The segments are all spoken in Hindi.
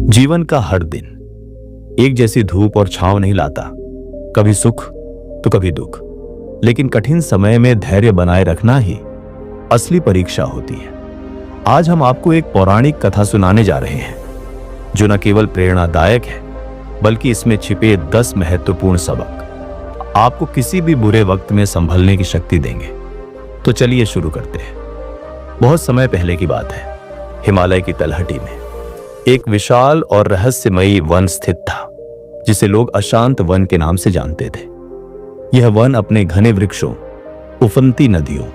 जीवन का हर दिन एक जैसी धूप और छांव नहीं लाता, कभी सुख तो कभी दुख। लेकिन कठिन समय में धैर्य बनाए रखना ही असली परीक्षा होती है। आज हम आपको एक पौराणिक कथा सुनाने जा रहे हैं जो न केवल प्रेरणादायक है बल्कि इसमें छिपे 10 महत्वपूर्ण सबक आपको किसी भी बुरे वक्त में संभलने की शक्ति देंगे। तो चलिए शुरू करते हैं। बहुत समय पहले की बात है, हिमालय की तलहटी में एक विशाल और रहस्यमयी वन स्थित था जिसे लोग अशांत वन के नाम से जानते थे। यह वन अपने घने वृक्षों, उफनती नदियों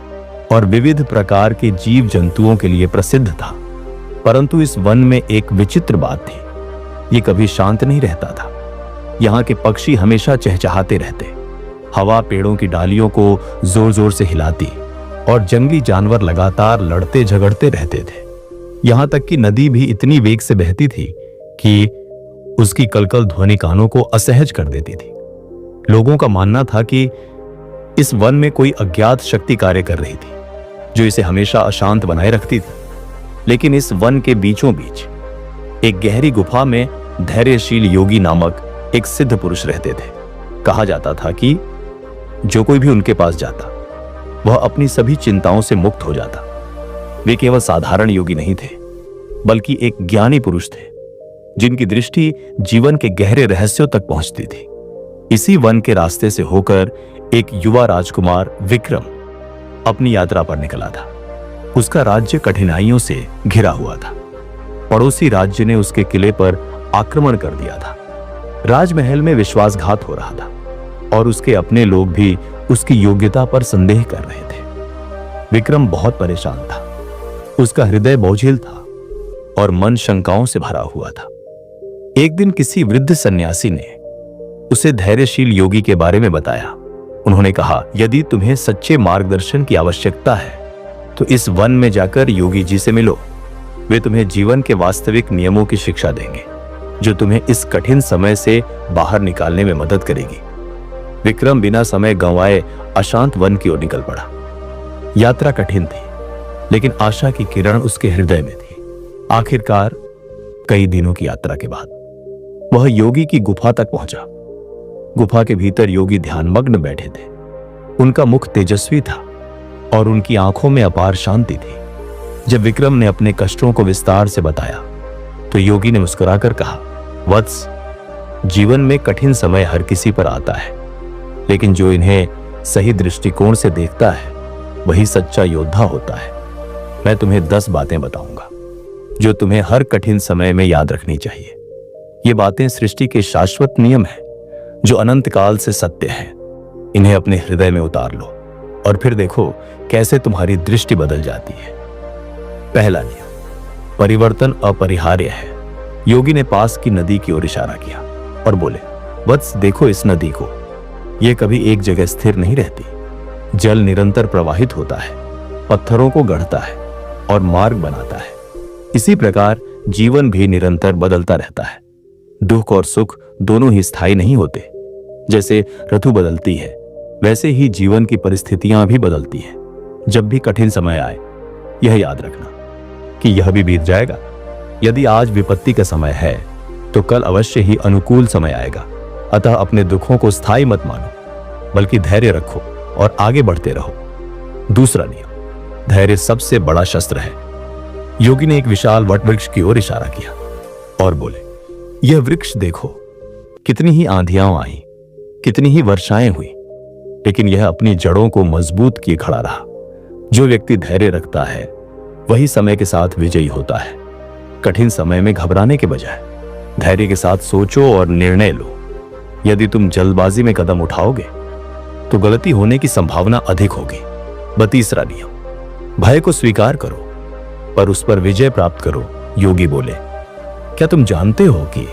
और विविध प्रकार के जीव जंतुओं के लिए प्रसिद्ध था। परंतु इस वन में एक विचित्र बात थी, ये कभी शांत नहीं रहता था। यहाँ के पक्षी हमेशा चहचहाते रहते, हवा पेड़ों की डालियों को जोर जोर से हिलाती और जंगली जानवर लगातार लड़ते झगड़ते रहते थे। यहां तक कि नदी भी इतनी वेग से बहती थी कि उसकी कलकल ध्वनि कानों को असहज कर देती थी। लोगों का मानना था कि इस वन में कोई अज्ञात शक्ति कार्य कर रही थी जो इसे हमेशा अशांत बनाए रखती थी। लेकिन इस वन के बीचों बीच एक गहरी गुफा में धैर्यशील योगी नामक एक सिद्ध पुरुष रहते थे। कहा जाता था कि जो कोई भी उनके पास जाता वह अपनी सभी चिंताओं से मुक्त हो जाता। वे केवल साधारण योगी नहीं थे बल्कि एक ज्ञानी पुरुष थे जिनकी दृष्टि जीवन के गहरे रहस्यों तक पहुंचती थी। इसी वन के रास्ते से होकर एक युवा राजकुमार विक्रम अपनी यात्रा पर निकला था। उसका राज्य कठिनाइयों से घिरा हुआ था। पड़ोसी राज्य ने उसके किले पर आक्रमण कर दिया था। राजमहल में विश्वासघात हो रहा था और उसके अपने लोग भी उसकी योग्यता पर संदेह कर रहे थे। विक्रम बहुत परेशान था। उसका हृदय बोझिल था और मन शंकाओं से भरा हुआ था। एक दिन किसी वृद्ध सन्यासी ने उसे धैर्यशील योगी के बारे में बताया। उन्होंने कहा, यदि तुम्हें सच्चे मार्गदर्शन की आवश्यकता है तो इस वन में जाकर योगी जी से मिलो। वे तुम्हें जीवन के वास्तविक नियमों की शिक्षा देंगे जो तुम्हें इस कठिन समय से बाहर निकालने में मदद करेगी। विक्रम बिना समय गंवाए अशांत वन की ओर निकल पड़ा। यात्रा कठिन थी लेकिन आशा की किरण उसके हृदय में थी। आखिरकार कई दिनों की यात्रा के बाद वह योगी की गुफा तक पहुंचा। गुफा के भीतर योगी ध्यानमग्न बैठे थे। उनका मुख तेजस्वी था और उनकी आंखों में अपार शांति थी। जब विक्रम ने अपने कष्टों को विस्तार से बताया तो योगी ने मुस्कुराकर कहा, वत्स, जीवन में कठिन समय हर किसी पर आता है, लेकिन जो इन्हें सही दृष्टिकोण से देखता है वही सच्चा योद्धा होता है। मैं तुम्हें 10 बातें बताऊंगा जो तुम्हें हर कठिन समय में याद रखनी चाहिए। ये बातें सृष्टि के शाश्वत नियम हैं जो अनंत काल से सत्य हैं। इन्हें अपने हृदय में उतार लो और फिर देखो कैसे तुम्हारी दृष्टि बदल जाती है। पहला नियम, परिवर्तन अपरिहार्य है। योगी ने पास की नदी की ओर इशारा किया और बोले, वत्स, देखो इस नदी को। यह कभी एक जगह स्थिर नहीं रहती। जल निरंतर प्रवाहित होता है, पत्थरों को गढ़ता है और मार्ग बनाता है। इसी प्रकार जीवन भी निरंतर बदलता रहता है। दुख और सुख दोनों ही स्थायी नहीं होते। जैसे ऋतु बदलती है वैसे ही जीवन की परिस्थितियां भी बदलती हैं। जब भी कठिन समय आए यह याद रखना कि यह भी बीत जाएगा। यदि आज विपत्ति का समय है तो कल अवश्य ही अनुकूल समय आएगा। अतः अपने दुखों को स्थायी मत मानो बल्कि धैर्य रखो और आगे बढ़ते रहो। दूसरा नियम, धैर्य सबसे बड़ा शस्त्र है। योगी ने एक विशाल वटवृक्ष की ओर इशारा किया और बोले, यह वृक्ष देखो, कितनी ही आंधियां आई, कितनी ही वर्षाएं हुई, लेकिन यह अपनी जड़ों को मजबूत किए खड़ा रहा। जो व्यक्ति धैर्य रखता है वही समय के साथ विजयी होता है। कठिन समय में घबराने के बजाय धैर्य के साथ सोचो और निर्णय लो। यदि तुम जल्दबाजी में कदम उठाओगे तो गलती होने की संभावना अधिक होगी। तीसरा नियम, भय को स्वीकार करो पर उस पर विजय प्राप्त करो। योगी बोले, क्या तुम जानते हो कि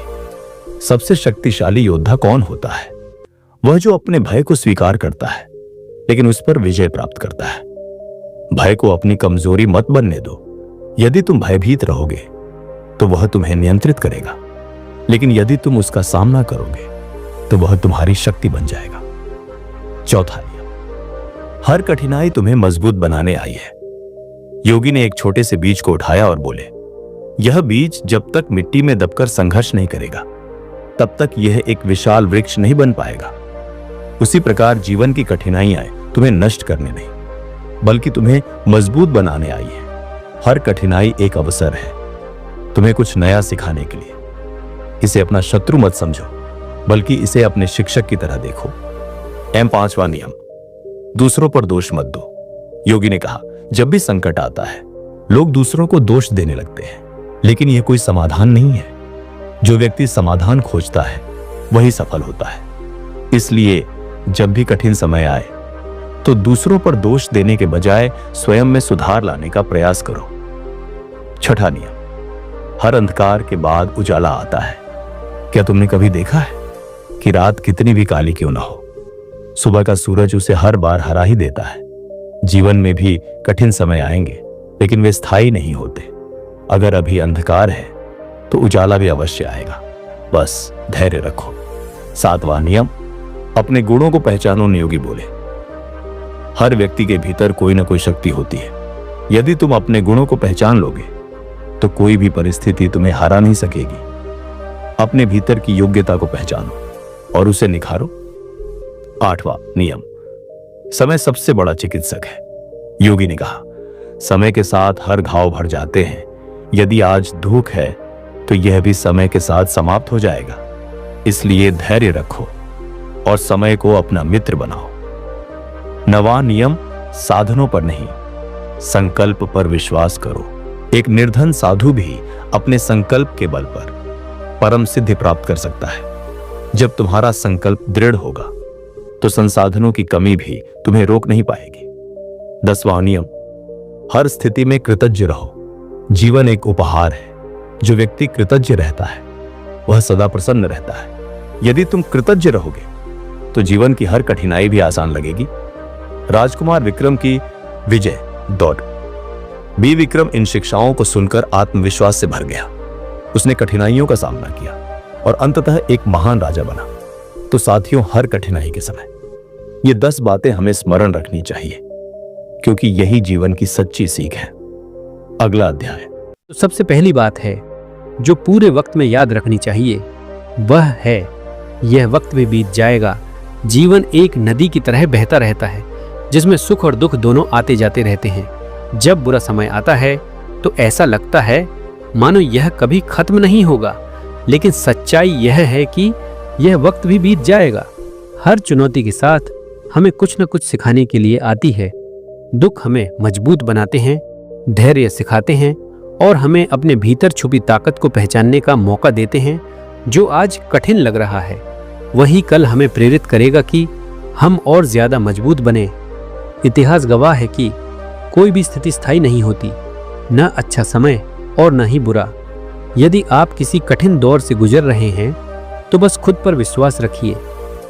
सबसे शक्तिशाली योद्धा कौन होता है? वह जो अपने भय को स्वीकार करता है लेकिन उस पर विजय प्राप्त करता है। भय को अपनी कमजोरी मत बनने दो। यदि तुम भयभीत रहोगे तो वह तुम्हें नियंत्रित करेगा, लेकिन यदि तुम उसका सामना करोगे तो वह तुम्हारी शक्ति बन जाएगा। चौथा नियम, हर कठिनाई तुम्हें मजबूत बनाने आई है। योगी ने एक छोटे से बीज को उठाया और बोले, यह बीज जब तक मिट्टी में दबकर संघर्ष नहीं करेगा, तब तक यह एक विशाल वृक्ष नहीं बन पाएगा। उसी प्रकार जीवन की कठिनाइयां तुम्हें नष्ट करने नहीं, बल्कि तुम्हें मजबूत बनाने आई है। हर कठिनाई एक अवसर है तुम्हें कुछ नया सिखाने के लिए। इसे अपना शत्रु मत समझो, बल्कि इसे अपने शिक्षक की तरह देखो। पांचवा नियम, दूसरों पर दोष मत दो। योगी ने कहा, जब भी संकट आता है लोग दूसरों को दोष देने लगते हैं, लेकिन यह कोई समाधान नहीं है। जो व्यक्ति समाधान खोजता है वही सफल होता है। इसलिए जब भी कठिन समय आए तो दूसरों पर दोष देने के बजाय स्वयं में सुधार लाने का प्रयास करो। छठा नियम, हर अंधकार के बाद उजाला आता है। क्या तुमने कभी देखा है कि रात कितनी भी काली क्यों ना हो, सुबह का सूरज उसे हर बार हरा ही देता है। जीवन में भी कठिन समय आएंगे, लेकिन वे स्थायी नहीं होते। अगर अभी अंधकार है तो उजाला भी अवश्य आएगा, बस धैर्य रखो। सातवां नियम, अपने गुणों को पहचानो। योगी बोले, हर व्यक्ति के भीतर कोई ना कोई शक्ति होती है। यदि तुम अपने गुणों को पहचान लोगे तो कोई भी परिस्थिति तुम्हें हरा नहीं सकेगी। अपने भीतर की योग्यता को पहचानो और उसे निखारो। आठवां नियम, समय सबसे बड़ा चिकित्सक है। योगी ने कहा, समय के साथ हर घाव भर जाते हैं। यदि आज दुख है तो यह भी समय के साथ समाप्त हो जाएगा। इसलिए धैर्य रखो और समय को अपना मित्र बनाओ। नवा नियम, साधनों पर नहीं, संकल्प पर विश्वास करो। एक निर्धन साधु भी अपने संकल्प के बल पर परम सिद्धि प्राप्त कर सकता है। जब तुम्हारा संकल्प दृढ़ होगा तो संसाधनों की कमी भी तुम्हें रोक नहीं पाएगी। 10वां नियम, हर स्थिति में कृतज्ञ रहो। जीवन एक उपहार है। जो व्यक्ति कृतज्ञ रहता है वह सदा प्रसन्न रहता है। यदि तुम कृतज्ञ रहोगे तो जीवन की हर कठिनाई भी आसान लगेगी। राजकुमार विक्रम की विजय दौड़। बी विक्रम इन शिक्षाओं को सुनकर आत्मविश्वास से भर गया। उसने कठिनाइयों का सामना किया और अंततः एक महान राजा बना। तो साथियों, हर कठिनाई के समय ये 10 बातें हमें स्मरण रखनी चाहिए, क्योंकि यही जीवन की सच्ची सीख है। अगला अध्याय। तो सबसे पहली बात है जो पूरे वक्त में याद रखनी चाहिए, वह है यह वक्त भी बीत जाएगा। जीवन एक नदी की तरह बहता रहता है, जिसमें सुख और दुख दोनों आते जाते रहते हैं। जब बुरा समय आता है तो ऐसा लगता है मानो यह कभी खत्म नहीं होगा, लेकिन सच्चाई यह है कि यह वक्त भी बीत जाएगा। हर चुनौती के साथ हमें कुछ न कुछ सिखाने के लिए आती है। दुख हमें मजबूत बनाते हैं, धैर्य सिखाते हैं और हमें अपने भीतर छुपी ताकत को पहचानने का मौका देते हैं। जो आज कठिन लग रहा है वही कल हमें प्रेरित करेगा कि हम और ज्यादा मजबूत बने। इतिहास गवाह है कि कोई भी स्थिति स्थायी नहीं होती, न अच्छा समय और न ही बुरा। यदि आप किसी कठिन दौर से गुजर रहे हैं तो बस खुद पर विश्वास रखिए,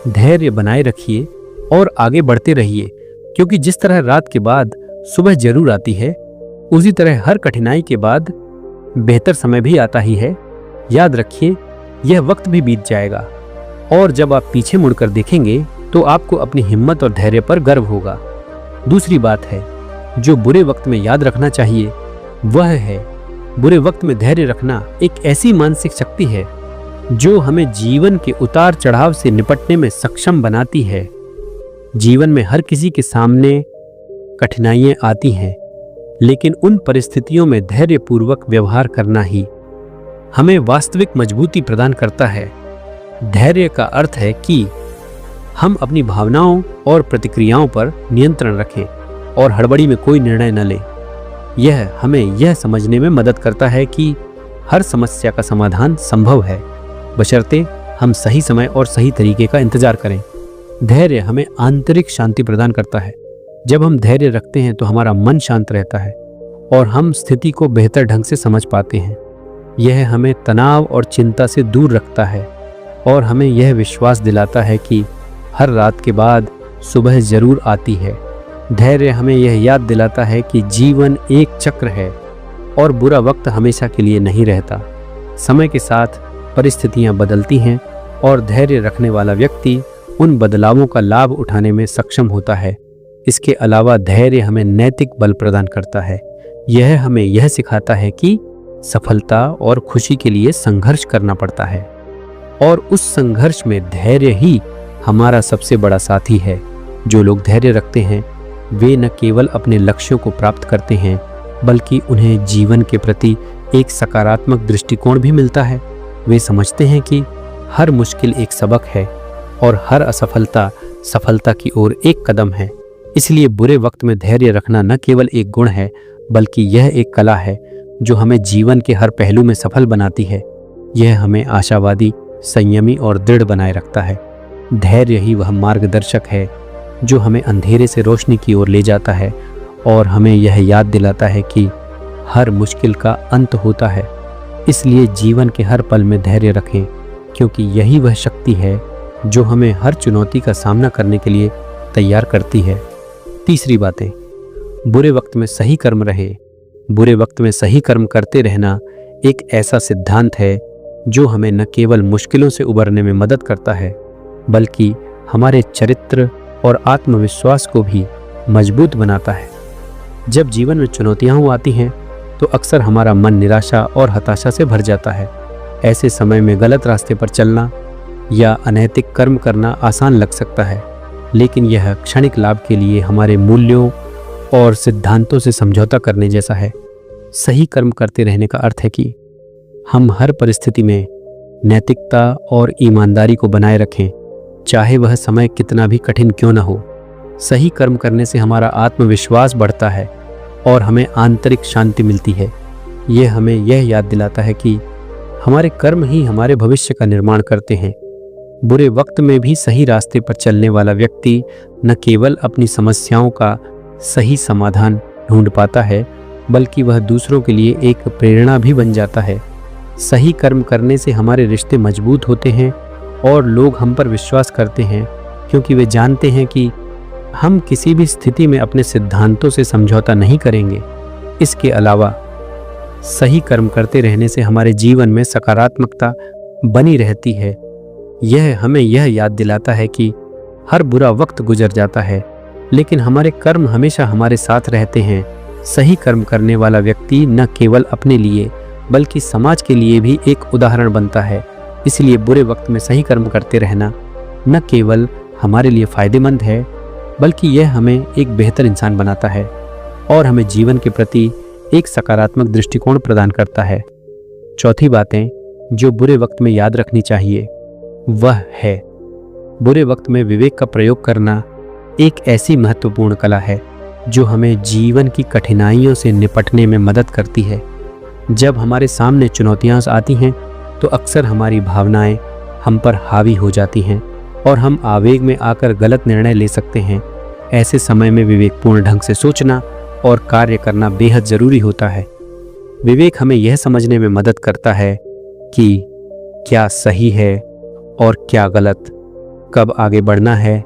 धैर्य बनाए रखिए और आगे बढ़ते रहिए, क्योंकि जिस तरह रात के बाद सुबह जरूर आती है, उसी तरह हर कठिनाई के बाद बेहतर समय भी आता ही है। याद रखिए, यह वक्त भी बीत जाएगा और जब आप पीछे मुड़कर देखेंगे तो आपको अपनी हिम्मत और धैर्य पर गर्व होगा। दूसरी बात है जो बुरे वक्त में याद रखना चाहिए, वह है बुरे वक्त में धैर्य रखना एक ऐसी मानसिक शक्ति है जो हमें जीवन के उतार चढ़ाव से निपटने में सक्षम बनाती है। जीवन में हर किसी के सामने कठिनाइयां आती हैं, लेकिन उन परिस्थितियों में धैर्यपूर्वक व्यवहार करना ही हमें वास्तविक मजबूती प्रदान करता है। धैर्य का अर्थ है कि हम अपनी भावनाओं और प्रतिक्रियाओं पर नियंत्रण रखें और हड़बड़ी में कोई निर्णय न लें। यह हमें यह समझने में मदद करता है कि हर समस्या का समाधान संभव है, बशर्ते हम सही समय और सही तरीके का इंतजार करें। धैर्य हमें आंतरिक शांति प्रदान करता है। जब हम धैर्य रखते हैं तो हमारा मन शांत रहता है और हम स्थिति को बेहतर ढंग से समझ पाते हैं। यह हमें तनाव और चिंता से दूर रखता है और हमें यह विश्वास दिलाता है कि हर रात के बाद सुबह जरूर आती है। धैर्य हमें यह याद दिलाता है कि जीवन एक चक्र है और बुरा वक्त हमेशा के लिए नहीं रहता। समय के साथ परिस्थितियां बदलती हैं और धैर्य रखने वाला व्यक्ति उन बदलावों का लाभ उठाने में सक्षम होता है। इसके अलावा धैर्य हमें नैतिक बल प्रदान करता है। यह हमें यह सिखाता है कि सफलता और खुशी के लिए संघर्ष करना पड़ता है, और उस संघर्ष में धैर्य ही हमारा सबसे बड़ा साथी है। जो लोग धैर्य रखते हैं वे न केवल अपने लक्ष्यों को प्राप्त करते हैं, बल्कि उन्हें जीवन के प्रति एक सकारात्मक दृष्टिकोण भी मिलता है। वे समझते हैं कि हर मुश्किल एक सबक है और हर असफलता सफलता की ओर एक कदम है। इसलिए बुरे वक्त में धैर्य रखना न केवल एक गुण है, बल्कि यह एक कला है जो हमें जीवन के हर पहलू में सफल बनाती है। यह हमें आशावादी, संयमी और दृढ़ बनाए रखता है। धैर्य ही वह मार्गदर्शक है जो हमें अंधेरे से रोशनी की ओर ले जाता है और हमें यह याद दिलाता है कि हर मुश्किल का अंत होता है। इसलिए जीवन के हर पल में धैर्य रखें, क्योंकि यही वह शक्ति है जो हमें हर चुनौती का सामना करने के लिए तैयार करती है। तीसरी बातें, बुरे वक्त में सही कर्म रहे। बुरे वक्त में सही कर्म करते रहना एक ऐसा सिद्धांत है जो हमें न केवल मुश्किलों से उबरने में मदद करता है, बल्कि हमारे चरित्र और आत्मविश्वास को भी मजबूत बनाता है। जब जीवन में चुनौतियां आती हैं तो अक्सर हमारा मन निराशा और हताशा से भर जाता है। ऐसे समय में गलत रास्ते पर चलना या अनैतिक कर्म करना आसान लग सकता है, लेकिन यह क्षणिक लाभ के लिए हमारे मूल्यों और सिद्धांतों से समझौता करने जैसा है। सही कर्म करते रहने का अर्थ है कि हम हर परिस्थिति में नैतिकता और ईमानदारी को बनाए रखें, चाहे वह समय कितना भी कठिन क्यों न हो। सही कर्म करने से हमारा आत्मविश्वास बढ़ता है और हमें आंतरिक शांति मिलती है। यह हमें यह याद दिलाता है कि हमारे कर्म ही हमारे भविष्य का निर्माण करते हैं। बुरे वक्त में भी सही रास्ते पर चलने वाला व्यक्ति न केवल अपनी समस्याओं का सही समाधान ढूंढ पाता है, बल्कि वह दूसरों के लिए एक प्रेरणा भी बन जाता है। सही कर्म करने से हमारे रिश्ते मजबूत होते हैं और लोग हम पर विश्वास करते हैं, क्योंकि वे जानते हैं कि हम किसी भी स्थिति में अपने सिद्धांतों से समझौता नहीं करेंगे। इसके अलावा सही कर्म करते रहने से हमारे जीवन में सकारात्मकता बनी रहती है। यह हमें यह याद दिलाता है कि हर बुरा वक्त गुजर जाता है, लेकिन हमारे कर्म हमेशा हमारे साथ रहते हैं। सही कर्म करने वाला व्यक्ति न केवल अपने लिए बल्कि समाज के लिए भी एक उदाहरण बनता है। इसलिए बुरे वक्त में सही कर्म करते रहना न केवल हमारे लिए फायदेमंद है, बल्कि यह हमें एक बेहतर इंसान बनाता है और हमें जीवन के प्रति एक सकारात्मक दृष्टिकोण प्रदान करता है। चौथी बातें जो बुरे वक्त में याद रखनी चाहिए वह है, बुरे वक्त में विवेक का प्रयोग करना एक ऐसी महत्वपूर्ण कला है जो हमें जीवन की कठिनाइयों से निपटने में मदद करती है। जब हमारे सामने चुनौतियां आती हैं तो अक्सर हमारी भावनाएं हम पर हावी हो जाती हैं और हम आवेग में आकर गलत निर्णय ले सकते हैं। ऐसे समय में विवेकपूर्ण ढंग से सोचना और कार्य करना बेहद जरूरी होता है। विवेक हमें यह समझने में मदद करता है कि क्या सही है और क्या गलत, कब आगे बढ़ना है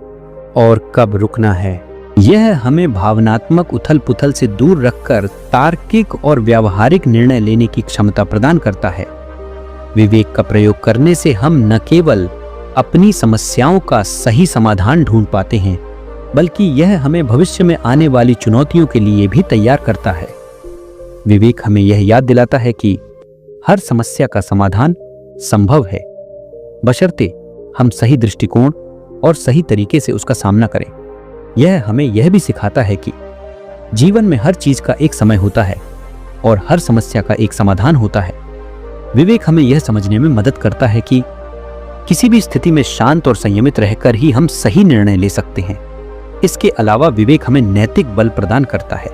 और कब रुकना है। यह हमें भावनात्मक उथल पुथल से दूर रखकर तार्किक और व्यावहारिक निर्णय लेने की क्षमता प्रदान करता है। विवेक का प्रयोग करने से हम न केवल अपनी समस्याओं का सही समाधान ढूंढ पाते हैं, बल्कि यह हमें भविष्य में आने वाली चुनौतियों के लिए भी तैयार करता है। विवेक हमें यह याद दिलाता है कि हर समस्या का समाधान संभव है, बशर्ते हम सही दृष्टिकोण और सही तरीके से उसका सामना करें। यह हमें यह भी सिखाता है कि जीवन में हर चीज का एक समय होता है और हर समस्या का एक समाधान होता है। विवेक हमें यह समझने में मदद करता है कि किसी भी स्थिति में शांत और संयमित रहकर ही हम सही निर्णय ले सकते हैं। इसके अलावा विवेक हमें नैतिक बल प्रदान करता है।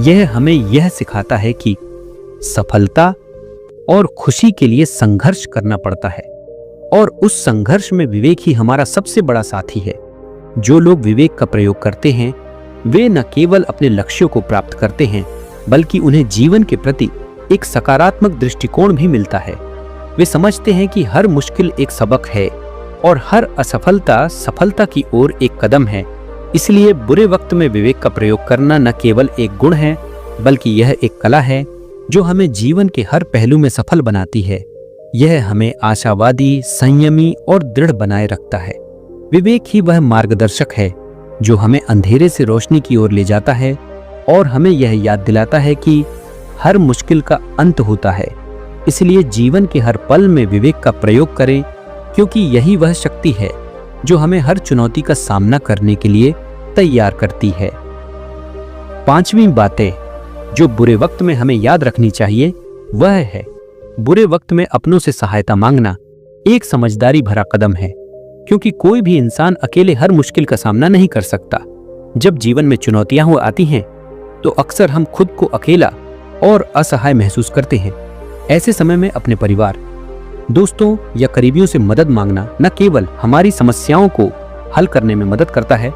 यह हमें यह सिखाता है कि सफलता और खुशी के लिए संघर्ष करना पड़ता है और उस संघर्ष में विवेक ही हमारा सबसे बड़ा साथी है। जो लोग विवेक का प्रयोग करते हैं वे न केवल अपने लक्ष्यों को प्राप्त करते हैं, बल्कि उन्हें जीवन के प्रति एक सकारात्मक दृष्टिकोण भी मिलता है। वे समझते हैं कि हर मुश्किल एक सबक है और हर असफलता सफलता की ओर एक कदम है। इसलिए बुरे वक्त में विवेक का प्रयोग करना न केवल एक गुण है, बल्कि यह एक कला है जो हमें जीवन के हर पहलू में सफल बनाती है। यह हमें आशावादी, संयमी और दृढ़ बनाए रखता है। विवेक ही वह मार्गदर्शक है जो हमें अंधेरे से रोशनी की ओर ले जाता है और हमें यह याद दिलाता है कि हर मुश्किल का अंत होता है। इसलिए जीवन के हर पल में विवेक का प्रयोग करें, क्योंकि यही वह शक्ति है जो हमें हर चुनौती का सामना करने के लिए तैयार करती है। 5वीं बातें जो बुरे वक्त में हमें याद रखनी चाहिए वह है, बुरे वक्त में अपनों से सहायता मांगना एक समझदारी भरा कदम है, क्योंकि कोई भी इंसान अकेले हर मुश्किल का सामना नहीं कर सकता। जब जीवन में चुनौतियां आती हैं तो अक्सर हम खुद को अकेला और असहाय महसूस करते हैं। ऐसे समय में अपने परिवार, दोस्तों या करीबियों से मदद मांगना न केवल हमारी समस्याओं को हल करने में मदद करता है,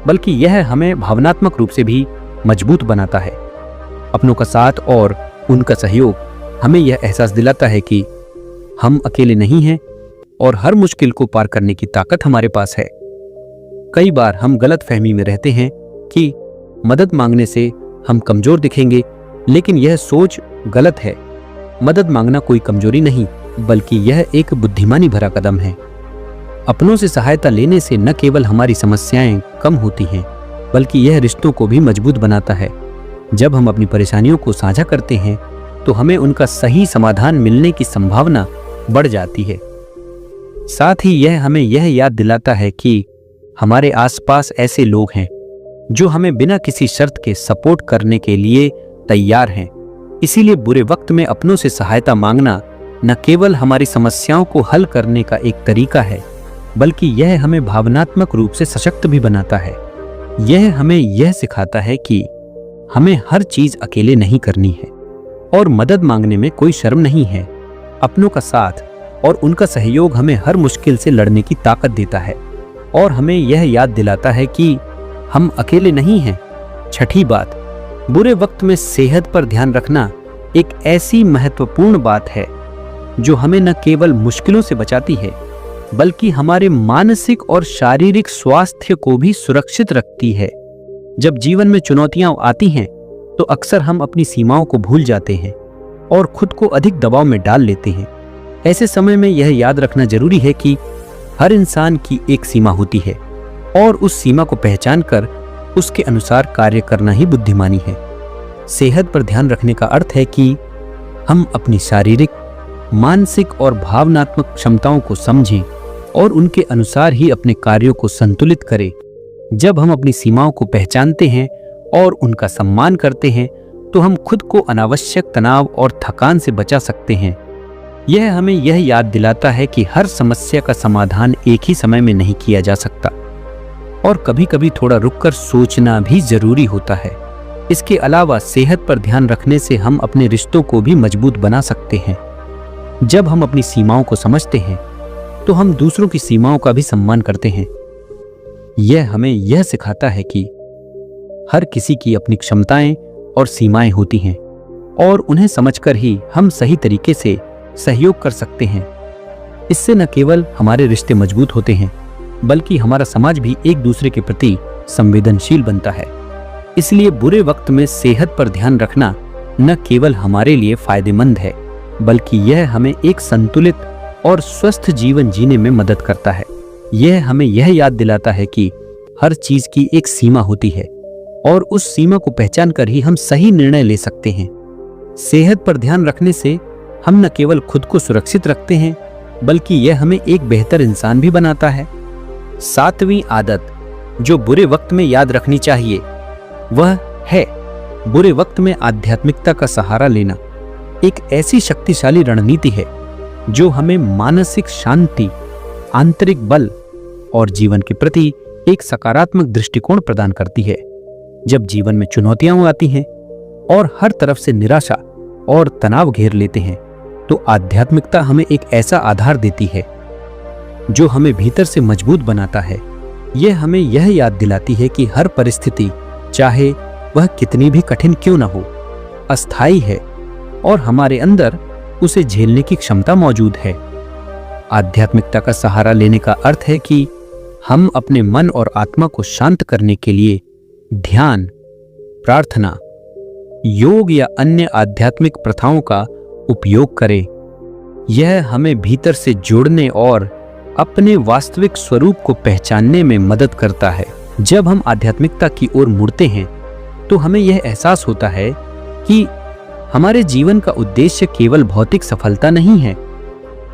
बल्कि यह हमें भावनात्मक रूप से भी मजबूत बनाता है। अपनों का साथ और उनका सहयोग हमें यह एहसास दिलाता है कि हम अकेले नहीं हैं और हर मुश्किल को पार करने की ताकत हमारे पास है। कई बार हम गलत फहमी में रहते हैं कि मदद मांगने से हम कमजोर दिखेंगे, लेकिन यह सोच गलत है। मदद मांगना कोई कमजोरी नहीं, बल्कि यह एक बुद्धिमानी भरा कदम है। अपनों से सहायता लेने से न केवल हमारी समस्याएं कम होती हैं, बल्कि यह रिश्तों को भी मजबूत बनाता है। जब हम अपनी परेशानियों को साझा करते हैं तो हमें उनका सही समाधान मिलने की संभावना बढ़ जाती है। साथ ही यह हमें यह याद दिलाता है कि हमारे आसपास ऐसे लोग हैं जो हमें बिना किसी शर्त के सपोर्ट करने के लिए तैयार हैं। इसीलिए बुरे वक्त में अपनों से सहायता मांगना न केवल हमारी समस्याओं को हल करने का एक तरीका है, बल्कि यह हमें भावनात्मक रूप से सशक्त भी बनाता है। यह हमें यह सिखाता है कि हमें हर चीज अकेले नहीं करनी है और मदद मांगने में कोई शर्म नहीं है। अपनों का साथ और उनका सहयोग हमें हर मुश्किल से लड़ने की ताकत देता है और हमें यह याद दिलाता है कि हम अकेले नहीं हैं। 6ठी बात, बुरे वक्त में सेहत पर ध्यान रखना एक ऐसी महत्वपूर्ण बात है जो हमें न केवल मुश्किलों से बचाती है, बल्कि हमारे मानसिक और शारीरिक स्वास्थ्य को भी सुरक्षित रखती है। जब जीवन में चुनौतियां आती हैं तो अक्सर हम अपनी सीमाओं को भूल जाते हैं और खुद को अधिक दबाव में डाल लेते हैं। ऐसे समय में यह याद रखना जरूरी है कि हर इंसान की एक सीमा होती है और उस सीमा को पहचान कर उसके अनुसार कार्य करना ही बुद्धिमानी है। सेहत पर ध्यान रखने का अर्थ है कि हम अपनी शारीरिक, मानसिक और भावनात्मक क्षमताओं को समझें और उनके अनुसार ही अपने कार्यों को संतुलित करें। जब हम अपनी सीमाओं को पहचानते हैं और उनका सम्मान करते हैं तो हम खुद को अनावश्यक तनाव और थकान से बचा सकते हैं। यह हमें यह याद दिलाता है कि हर समस्या का समाधान एक ही समय में नहीं किया जा सकता और कभी-कभी थोड़ा रुककर सोचना भी जरूरी होता है। इसके अलावा सेहत पर ध्यान रखने से हम अपने रिश्तों को भी मजबूत बना सकते हैं। जब हम अपनी सीमाओं को समझते हैं तो हम दूसरों की सीमाओं का भी सम्मान करते हैं। यह हमें यह सिखाता है कि हर किसी की अपनी क्षमताएं और सीमाएं होती हैं और उन्हें समझकर ही हम सही तरीके से सहयोग कर सकते हैं। इससे न केवल हमारे रिश्ते मजबूत होते हैं, बल्कि हमारा समाज भी एक दूसरे के प्रति संवेदनशील बनता है। इसलिए बुरे वक्त में सेहत पर ध्यान रखना न केवल हमारे लिए फायदेमंद है, बल्कि यह हमें एक संतुलित और स्वस्थ जीवन जीने में मदद करता है। यह हमें यह याद दिलाता है कि हर चीज की एक सीमा होती है और उस सीमा को पहचान कर ही हम सही निर्णय ले सकते हैं। सेहत पर ध्यान रखने से हम न केवल खुद को सुरक्षित रखते हैं, बल्कि यह हमें एक बेहतर इंसान भी बनाता है। 7वीं आदत जो बुरे वक्त में याद रखनी चाहिए वह है बुरे वक्त में आध्यात्मिकता का सहारा लेना। एक ऐसी शक्तिशाली रणनीति है जो हमें मानसिक शांति, आंतरिक बल और जीवन के प्रति एक सकारात्मक दृष्टिकोण प्रदान करती है। जब जीवन में चुनौतियां आती हैं और हर तरफ से निराशा और तनाव घेर लेते हैं, तो आध्यात्मिकता हमें एक ऐसा आधार देती है जो हमें भीतर से मजबूत बनाता है। यह हमें यह याद दिलाती है कि हर परिस्थिति, चाहे वह कितनी भी कठिन क्यों न हो, अस्थायी है और हमारे अंदर उसे झेलने की क्षमता मौजूद है। आध्यात्मिकता का सहारा लेने का अर्थ है कि हम अपने मन और आत्मा को शांत करने के लिए ध्यान, प्रार्थना, योग या अन्य आध्यात्मिक प्रथाओं का उपयोग करें। यह हमें भीतर से जोड़ने और अपने वास्तविक स्वरूप को पहचानने में मदद करता है। जब हम आध्यात्मिकता की ओर मुड़ते हैं तो हमें यह एहसास होता है कि हमारे जीवन का उद्देश्य केवल भौतिक सफलता नहीं है,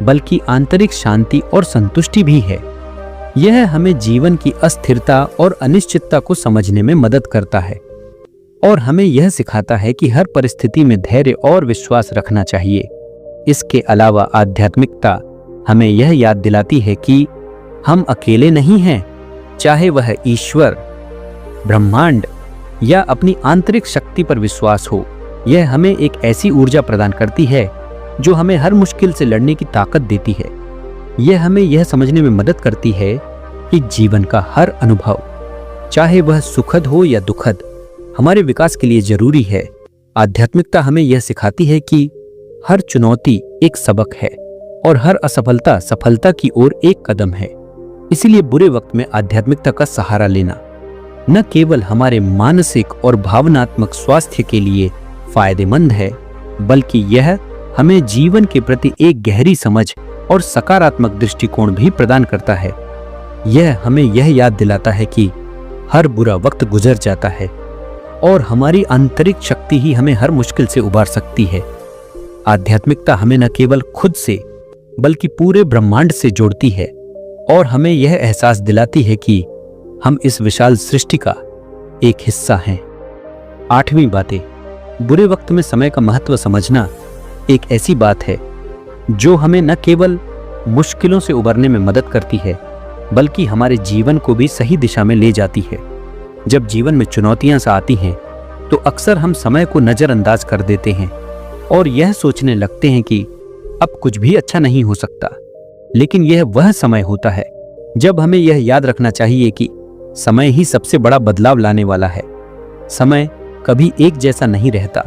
बल्कि आंतरिक शांति और संतुष्टि भी है। यह हमें जीवन की अस्थिरता और अनिश्चितता को समझने में मदद करता है और हमें यह सिखाता है कि हर परिस्थिति में धैर्य और विश्वास रखना चाहिए। इसके अलावा आध्यात्मिकता हमें यह याद दिलाती है कि हम अकेले नहीं हैं, चाहे वह ईश्वर, ब्रह्मांड या अपनी आंतरिक शक्ति पर विश्वास हो। यह हमें एक ऐसी ऊर्जा प्रदान करती है जो हमें हर मुश्किल से लड़ने की ताकत देती है। यह हमें यह समझने में मदद करती है कि जीवन का हर अनुभव, चाहे वह सुखद हो या दुखद, हमारे विकास के लिए जरूरी है। आध्यात्मिकता हमें यह सिखाती है कि हर चुनौती एक सबक है और हर असफलता सफलता की ओर एक कदम है। इसीलिए बुरे वक्त में आध्यात्मिकता का सहारा लेना न केवल हमारे मानसिक और भावनात्मक स्वास्थ्य के लिए फायदेमंद है, बल्कि यह हमें जीवन के प्रति एक गहरी समझ और सकारात्मक दृष्टिकोण भी प्रदान करता है। यह हमें यह याद दिलाता है कि हर बुरा वक्त गुजर जाता है और हमारी आंतरिक शक्ति ही हमें हर मुश्किल से उबार सकती है। आध्यात्मिकता हमें न केवल खुद से बल्कि पूरे ब्रह्मांड से जोड़ती है और हमें यह एहसास दिलाती है कि हम इस विशाल सृष्टि का एक हिस्सा हैं। 8वीं बातें, बुरे वक्त में समय का महत्व समझना एक ऐसी बात है जो हमें न केवल मुश्किलों से उबरने में मदद करती है, बल्कि हमारे जीवन को भी सही दिशा में ले जाती है। जब जीवन में चुनौतियां आती हैं तो अक्सर हम समय को नजरअंदाज कर देते हैं और यह सोचने लगते हैं कि अब कुछ भी अच्छा नहीं हो सकता। लेकिन यह वह समय होता है जब हमें यह याद रखना चाहिए कि समय ही सबसे बड़ा बदलाव लाने वाला है। समय कभी एक जैसा नहीं रहता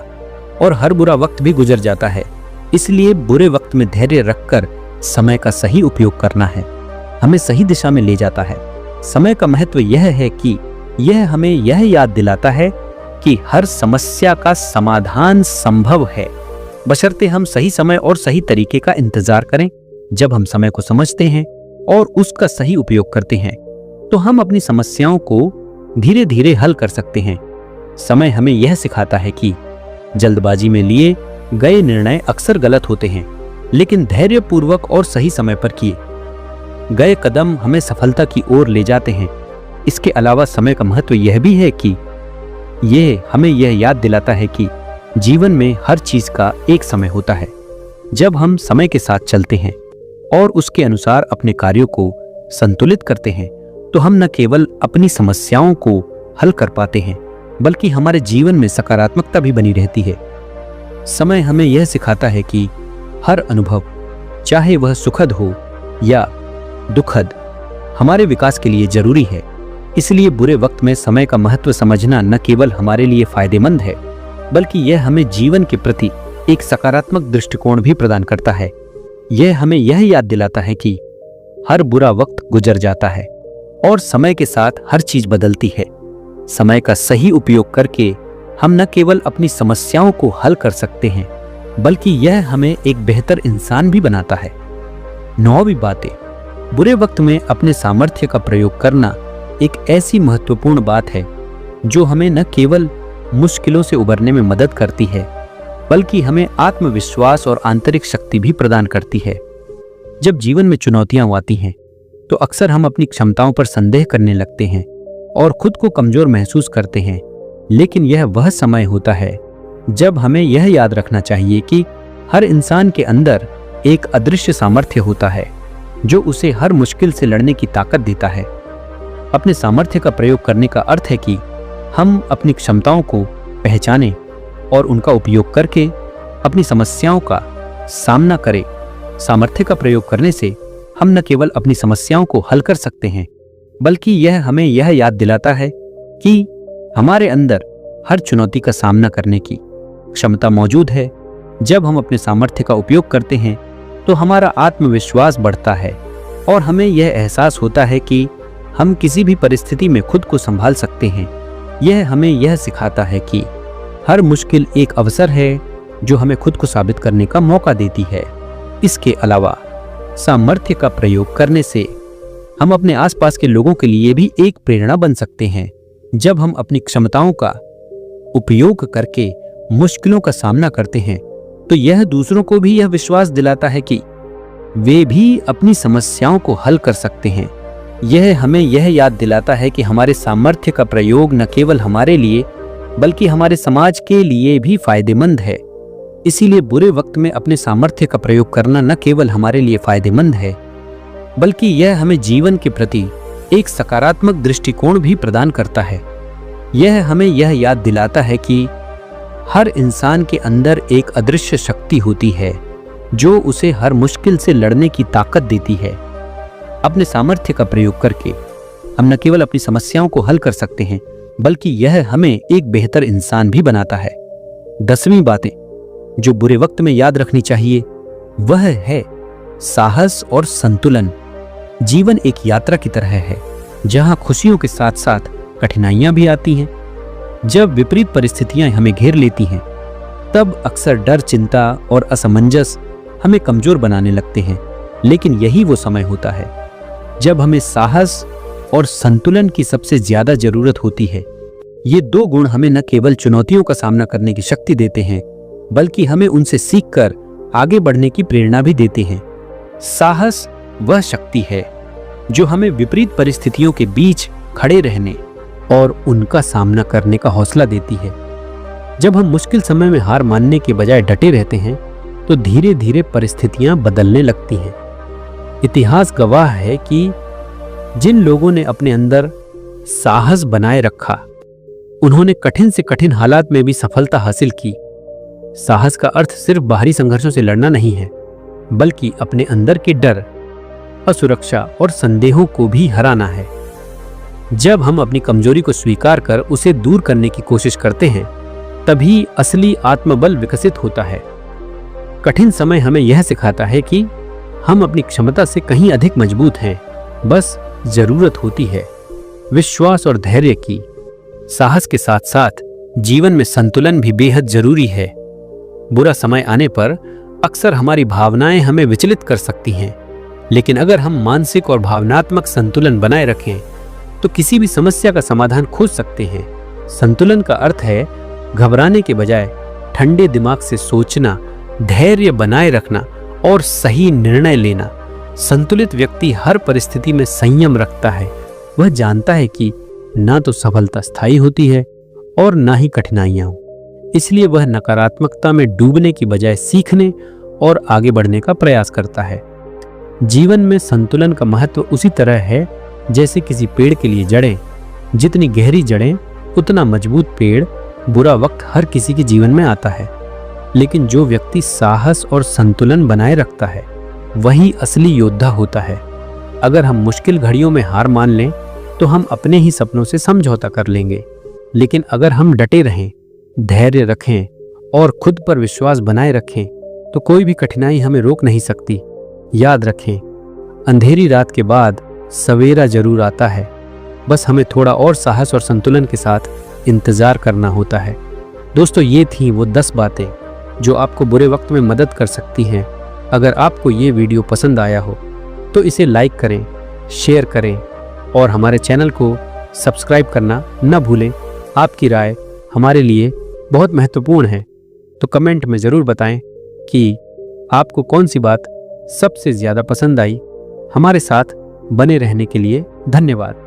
और हर बुरा वक्त भी गुजर जाता है। इसलिए बुरे वक्त में धैर्य रखकर समय का सही उपयोग करना है, हमें सही दिशा में ले जाता है। समय का महत्व यह है कि यह हमें यह याद दिलाता है कि हर समस्या का समाधान संभव है, बशर्ते हम सही समय और सही तरीके का इंतजार करें। जब हम समय को समझते हैं और उसका सही उपयोग करते हैं तो हम अपनी समस्याओं को धीरे धीरे हल कर सकते हैं। समय हमें यह सिखाता है कि जल्दबाजी में लिए गए निर्णय अक्सर गलत होते हैं, लेकिन धैर्यपूर्वक और सही समय पर किए गए कदम हमें सफलता की ओर ले जाते हैं। इसके अलावा समय का महत्व यह भी है कि यह हमें यह याद दिलाता है कि जीवन में हर चीज का एक समय होता है। जब हम समय के साथ चलते हैं और उसके अनुसार अपने कार्यों को संतुलित करते हैं तो हम न केवल अपनी समस्याओं को हल कर पाते हैं, बल्कि हमारे जीवन में सकारात्मकता भी बनी रहती है। समय हमें यह सिखाता है कि हर अनुभव, चाहे वह सुखद हो या दुखद, हमारे विकास के लिए जरूरी है। इसलिए बुरे वक्त में समय का महत्व समझना न केवल हमारे लिए फायदेमंद है, बल्कि यह हमें जीवन के प्रति एक सकारात्मक दृष्टिकोण भी प्रदान करता है। यह हमें यह याद दिलाता है कि हर बुरा वक्त गुजर जाता है और समय के साथ हर चीज बदलती है। समय का सही उपयोग करके हम न केवल अपनी समस्याओं को हल कर सकते हैं, बल्कि यह हमें एक बेहतर इंसान भी बनाता है। 9वीं बातें, बुरे वक्त में अपने सामर्थ्य का प्रयोग करना एक ऐसी महत्वपूर्ण बात है जो हमें न केवल मुश्किलों से उबरने में मदद करती है, बल्कि हमें आत्मविश्वास और आंतरिक शक्ति भी प्रदान करती है। जब जीवन में चुनौतियां आती हैं तो अक्सर हम अपनी क्षमताओं पर संदेह करने लगते हैं और खुद को कमजोर महसूस करते हैं। लेकिन यह वह समय होता है जब हमें यह याद रखना चाहिए कि हर इंसान के अंदर एक अदृश्य सामर्थ्य होता है जो उसे हर मुश्किल से लड़ने की ताकत देता है। अपने सामर्थ्य का प्रयोग करने का अर्थ है कि हम अपनी क्षमताओं को पहचानें और उनका उपयोग करके अपनी समस्याओं का सामना करें। सामर्थ्य का प्रयोग करने से हम न केवल अपनी समस्याओं को हल कर सकते हैं, बल्कि यह हमें यह याद दिलाता है कि हमारे अंदर हर चुनौती का सामना करने की क्षमता मौजूद है। जब हम अपने सामर्थ्य का उपयोग करते हैं तो हमारा आत्मविश्वास बढ़ता है और हमें यह एहसास होता है कि हम किसी भी परिस्थिति में खुद को संभाल सकते हैं। यह हमें यह सिखाता है कि हर मुश्किल एक अवसर है जो हमें खुद को साबित करने का मौका देती है। इसके अलावा सामर्थ्य का प्रयोग करने से हम अपने आसपास के लोगों के लिए भी एक प्रेरणा बन सकते हैं। जब हम अपनी क्षमताओं का उपयोग करके मुश्किलों का सामना करते हैं तो यह दूसरों को भी यह विश्वास दिलाता है कि वे भी अपनी समस्याओं को हल कर सकते हैं। यह हमें यह याद दिलाता है कि हमारे सामर्थ्य का प्रयोग न केवल हमारे लिए बल्कि हमारे समाज के लिए भी फायदेमंद है। इसीलिए बुरे वक्त में अपने सामर्थ्य का प्रयोग करना न केवल हमारे लिए फायदेमंद है बल्कि यह हमें जीवन के प्रति एक सकारात्मक दृष्टिकोण भी प्रदान करता है। यह हमें यह याद दिलाता है कि हर इंसान के अंदर एक अदृश्य शक्ति होती है जो उसे हर मुश्किल से लड़ने की ताकत देती है। अपने सामर्थ्य का प्रयोग करके हम न केवल अपनी समस्याओं को हल कर सकते हैं बल्कि यह हमें एक बेहतर इंसान भी बनाता है। 10वीं बातें जो बुरे वक्त में याद रखनी चाहिए वह है साहस और संतुलन। जीवन एक यात्रा की तरह है जहां खुशियों के साथ साथ कठिनाइयां भी आती हैं। जब विपरीत परिस्थितियां हमें घेर लेती हैं तब अक्सर डर, चिंता और असमंजस हमें कमजोर बनाने लगते हैं। लेकिन यही वो समय होता है जब हमें साहस और संतुलन की सबसे ज्यादा जरूरत होती है। ये दो गुण हमें न केवल चुनौतियों का सामना करने की शक्ति देते हैं बल्कि हमें उनसे सीखकर आगे बढ़ने की प्रेरणा भी देते हैं। साहस वह शक्ति है जो हमें विपरीत परिस्थितियों के बीच खड़े रहने और उनका सामना करने का हौसला देती है। जब हम मुश्किल समय में हार मानने के बजाय डटे रहते हैं तो धीरे धीरे परिस्थितियां बदलने लगती हैं। इतिहास गवाह है कि जिन लोगों ने अपने अंदर साहस बनाए रखा उन्होंने कठिन से कठिन हालात में भी सफलता हासिल की। साहस का अर्थ सिर्फ बाहरी संघर्षों से लड़ना नहीं है बल्कि अपने अंदर के डर, असुरक्षा और संदेहों को भी हराना है। जब हम अपनी कमजोरी को स्वीकार कर उसे दूर करने की कोशिश करते हैं तभी असली आत्मबल विकसित होता है। कठिन समय हमें यह सिखाता है कि हम अपनी क्षमता से कहीं अधिक मजबूत हैं, बस जरूरत होती है विश्वास और धैर्य की। साहस के साथ साथ जीवन में संतुलन भी बेहद जरूरी है। बुरा समय आने पर अक्सर हमारी भावनाएं हमें विचलित कर सकती हैं, लेकिन अगर हम मानसिक और भावनात्मक संतुलन बनाए रखें तो किसी भी समस्या का समाधान खोज सकते हैं। संतुलन का अर्थ है घबराने के बजाय ठंडे दिमाग से सोचना, धैर्य बनाए रखना और सही निर्णय लेना। संतुलित व्यक्ति हर परिस्थिति में संयम रखता है। वह जानता है कि ना तो सफलता स्थायी होती है और ना ही कठिनाइयां। इसलिए वह नकारात्मकता में डूबने की बजाय सीखने और आगे बढ़ने का प्रयास करता है। जीवन में संतुलन का महत्व उसी तरह है जैसे किसी पेड़ के लिए जड़ें। जितनी गहरी जड़ें उतना मजबूत पेड़। बुरा वक्त हर किसी के जीवन में आता है, लेकिन जो व्यक्ति साहस और संतुलन बनाए रखता है वही असली योद्धा होता है। अगर हम मुश्किल घड़ियों में हार मान लें तो हम अपने ही सपनों से समझौता कर लेंगे, लेकिन अगर हम डटे रहें, धैर्य रखें और खुद पर विश्वास बनाए रखें तो कोई भी कठिनाई हमें रोक नहीं सकती। याद रखें, अंधेरी रात के बाद सवेरा जरूर आता है, बस हमें थोड़ा और साहस और संतुलन के साथ इंतजार करना होता है। दोस्तों, ये थी वो 10 बातें जो आपको बुरे वक्त में मदद कर सकती हैं। अगर आपको ये वीडियो पसंद आया हो तो इसे लाइक करें, शेयर करें और हमारे चैनल को सब्सक्राइब करना न भूलें। आपकी राय हमारे लिए बहुत महत्वपूर्ण है, तो कमेंट में ज़रूर बताएं कि आपको कौन सी बात सबसे ज़्यादा पसंद आई। हमारे साथ बने रहने के लिए धन्यवाद।